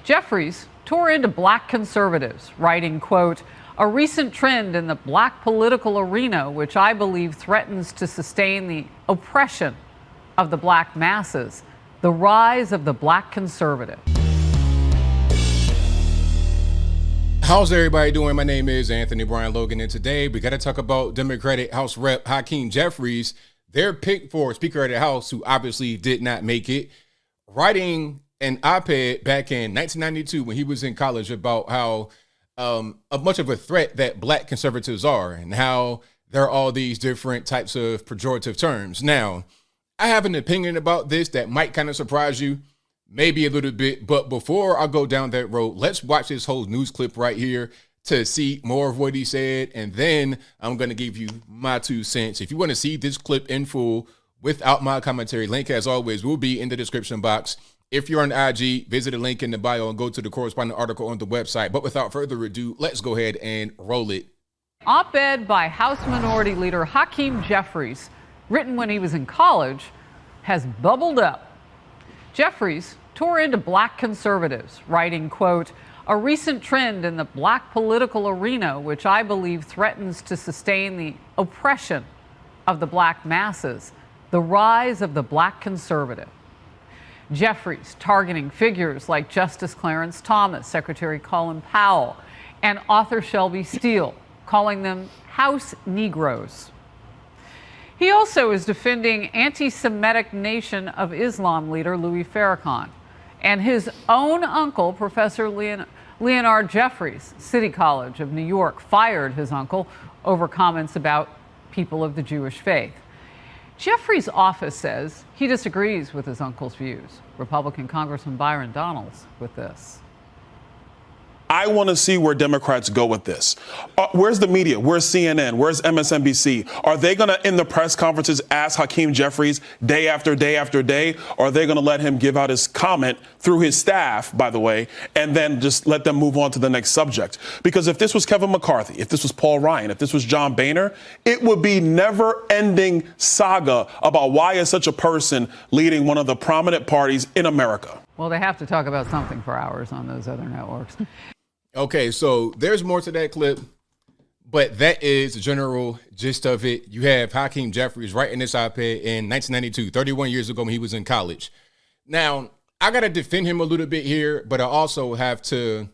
Jeffries tore into black conservatives, writing, quote, "A recent trend in the black political arena, which I believe threatens to sustain the oppression of the black masses, the rise of the black conservative." How's everybody doing? My name is Anthony Brian Logan, and today we got to talk about Democratic House Rep Hakeem Jeffries, their pick for Speaker of the House, who obviously did not make it, writing an op-ed back in 1992 when he was in college about how much of a threat that black conservatives are and how there are all these different types of pejorative terms. Now, I have an opinion about this that might kind of surprise you, maybe a little bit, but before I go down that road, let's watch this whole news clip right here to see more of what he said, and then I'm going to give you my 2 cents. If you want to see this clip in full without my commentary, link as always will be in the description box. If you're on IG, visit the link in the bio and go to the corresponding article on the website. But without further ado, let's go ahead and roll it. Op-ed by House Minority Leader Hakeem Jeffries, written when he was in college, has bubbled up. Jeffries tore into black conservatives, writing, quote, "A recent trend in the black political arena, which I believe threatens to sustain the oppression of the black masses, the rise of the black conservative." Jeffries targeting figures like Justice Clarence Thomas, Secretary Colin Powell, and author Shelby Steele, calling them House Negroes. He also is defending anti-Semitic Nation of Islam leader Louis Farrakhan and his own uncle, Professor Leonard Jeffries. City College of New York fired his uncle over comments about people of the Jewish faith. Jeffries' office says he disagrees with his uncle's views. Republican Congressman Byron Donalds with this. I want to see where Democrats go with this. Where's the media? Where's CNN? Where's MSNBC? Are they going to, in the press conferences, ask Hakeem Jeffries day after day after day? Or are they going to let him give out his comment through his staff, by the way, and then just let them move on to the next subject? Because if this was Kevin McCarthy, if this was Paul Ryan, if this was John Boehner, it would be never-ending saga about why is such a person leading one of the prominent parties in America. Well, they have to talk about something for hours on those other networks. Okay, so there's more to that clip, but that is the general gist of it. You have Hakeem Jeffries writing this op-ed in 1992, 31 years ago when he was in college. Now, I got to defend him a little bit here, but I also have to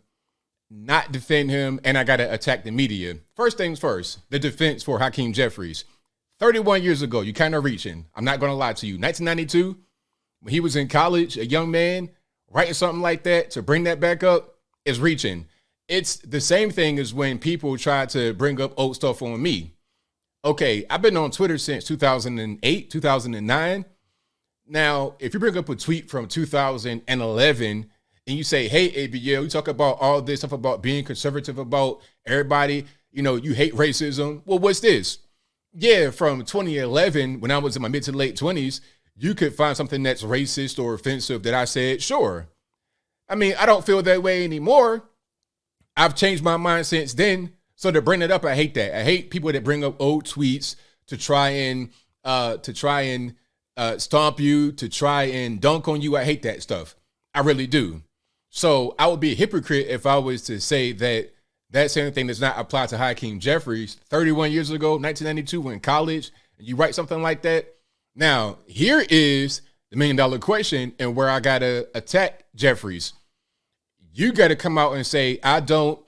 not defend him, and I got to attack the media. First things first, the defense for Hakeem Jeffries. 31 years ago, you kind of reaching. I'm not going to lie to you. 1992, when he was in college, a young man, writing something like that, to bring that back up is reaching. It's the same thing as when people try to bring up old stuff on me. Okay, I've been on Twitter since 2008, 2009. Now, if you bring up a tweet from 2011 and you say, hey, ABL, you talk about all this stuff about being conservative about everybody, you hate racism. Well, what's this? Yeah, from 2011, when I was in my mid to late 20s, you could find something that's racist or offensive that I said, sure. I mean, I don't feel that way anymore. I've changed my mind since then. So to bring it up, I hate that. I hate people that bring up old tweets to try and stomp you, to try and dunk on you. I hate that stuff. I really do. So I would be a hypocrite if I was to say that same thing does not apply to Hakeem Jeffries 31 years ago, 1992, in college, and you write something like that. Now, here is the $1 million question and where I got to attack Jeffries. You got to come out and say, I don't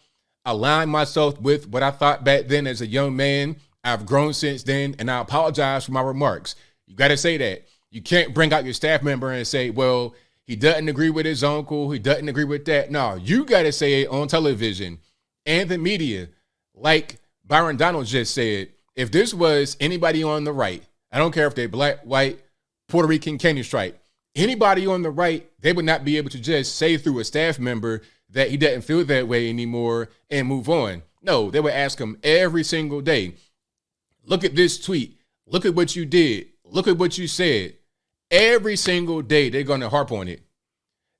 align myself with what I thought back then as a young man. I've grown since then, and I apologize for my remarks. You got to say that. You can't bring out your staff member and say, well, he doesn't agree with his uncle. He doesn't agree with that. No, you got to say it on television and the media. Like Byron Donalds just said, if this was anybody on the right, I don't care if they're black, white, Puerto Rican, Kenyan stripe, anybody on the right, they would not be able to just say through a staff member that he doesn't feel that way anymore and move on. No, they would ask him every single day, look at this tweet. Look at what you did. Look at what you said. Every single day, they're going to harp on it.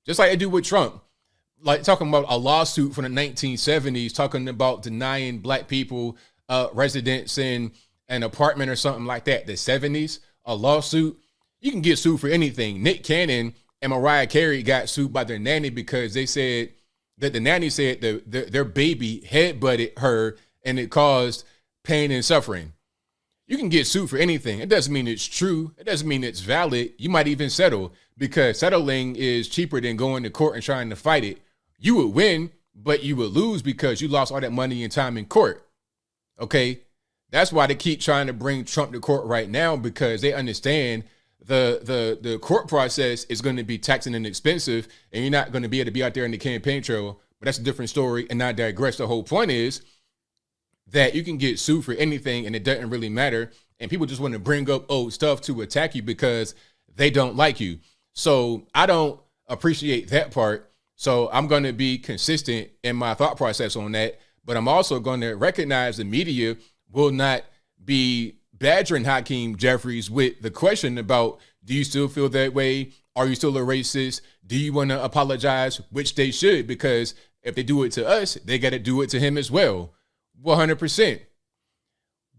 Just like they do with Trump. Like talking about a lawsuit from the 1970s, talking about denying black people residence in an apartment or something like that. The 70s, a lawsuit. You can get sued for anything. Nick Cannon and Mariah Carey got sued by their nanny because they said that the nanny said that their baby headbutted her and it caused pain and suffering. You can get sued for anything. It doesn't mean it's true. It doesn't mean it's valid. You might even settle, because settling is cheaper than going to court and trying to fight it. You would win, but you would lose because you lost all that money and time in court. Okay? That's why they keep trying to bring Trump to court right now, because they understand the court process is going to be taxing and expensive, and you're not going to be able to be out there in the campaign trail. But that's a different story, and I digress. The whole point is that you can get sued for anything and it doesn't really matter. And people just want to bring up old stuff to attack you because they don't like you. So I don't appreciate that part. So I'm going to be consistent in my thought process on that. But I'm also going to recognize the media will not be badgering Hakeem Jeffries with the question about, do you still feel that way? Are you still a racist? Do you want to apologize? Which they should, because if they do it to us, they got to do it to him as well. 100%.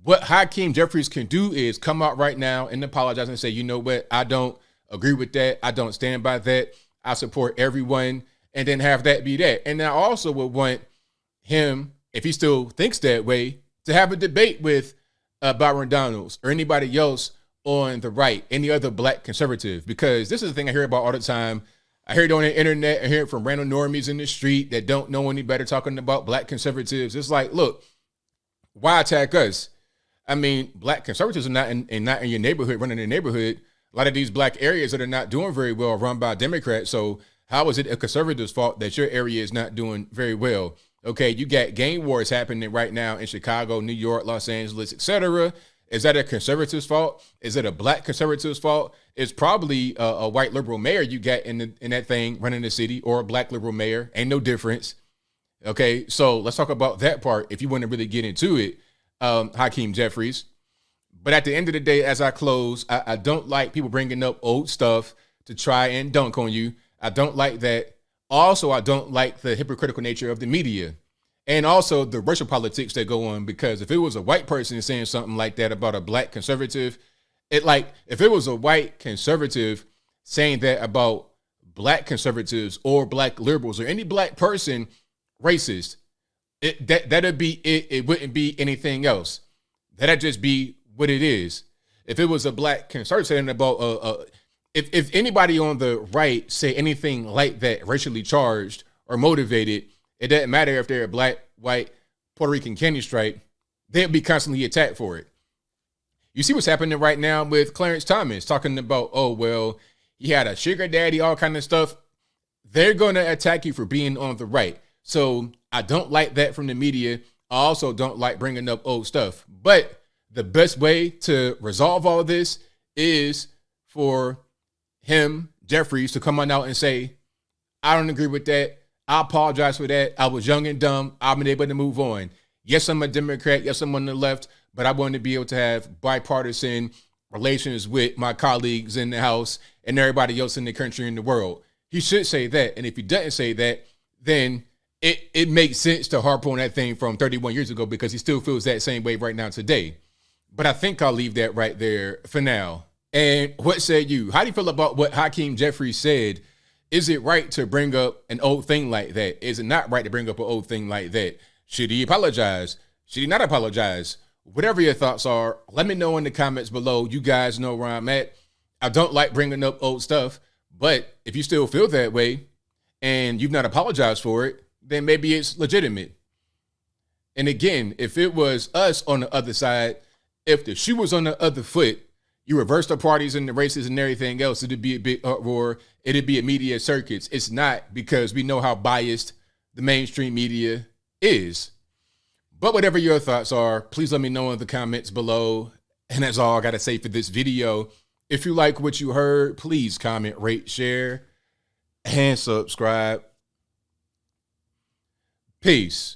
What Hakeem Jeffries can do is come out right now and apologize and say, you know what, I don't agree with that. I don't stand by that. I support everyone, and then have that be that. And I also would want him, if he still thinks that way, to have a debate with Byron Donalds or anybody else on the right, any other black conservative, because this is the thing I hear about all the time. I hear it on the internet. I hear it from random normies in the street that don't know any better talking about black conservatives. It's like, look, why attack us? I mean, black conservatives are not in your neighborhood, running the neighborhood. A lot of these black areas that are not doing very well are run by Democrats. So how is it a conservative's fault that your area is not doing very well? Okay, you got gang wars happening right now in Chicago, New York, Los Angeles, etc. Is that a conservative's fault? Is it a black conservative's fault? It's probably a white liberal mayor you got in that thing running the city, or a black liberal mayor. Ain't no difference. Okay, so let's talk about that part if you want to really get into it, Hakeem Jeffries. But at the end of the day, as I close, I don't like people bringing up old stuff to try and dunk on you. I don't like that. Also, I don't like the hypocritical nature of the media, and also the racial politics that go on, because if it was a white person saying something like that about a black conservative, if it was a white conservative saying that about black conservatives or black liberals or any black person racist, that'd be it. It wouldn't be anything else. That'd just be what it is. If it was a black conservative saying about if anybody on the right say anything like that, racially charged or motivated, it doesn't matter if they're a black, white, Puerto Rican, candy stripe, they'll be constantly attacked for it. You see what's happening right now with Clarence Thomas talking about, oh, well, he had a sugar daddy, all kind of stuff. They're going to attack you for being on the right. So I don't like that from the media. I also don't like bringing up old stuff. But the best way to resolve all of this is for him, Jeffries, to come on out and say, I don't agree with that. I apologize for that. I was young and dumb. I've been able to move on. Yes, I'm a Democrat. Yes, I'm on the left, but I want to be able to have bipartisan relations with my colleagues in the House and everybody else in the country and the world. He should say that. And if he doesn't say that, then it makes sense to harp on that thing from 31 years ago, because he still feels that same way right now today. But I think I'll leave that right there for now. And what say you? How do you feel about what Hakeem Jeffries said? Is it right to bring up an old thing like that? Is it not right to bring up an old thing like that? Should he apologize? Should he not apologize? Whatever your thoughts are, let me know in the comments below. You guys know where I'm at. I don't like bringing up old stuff, but if you still feel that way and you've not apologized for it, then maybe it's legitimate. And again, if it was us on the other side, if the shoe was on the other foot, you reverse the parties and the races and everything else, it'd be a big uproar. It'd be a media circus. It's not, because we know how biased the mainstream media is. But whatever your thoughts are, please let me know in the comments below. And that's all I got to say for this video. If you like what you heard, please comment, rate, share, and subscribe. Peace.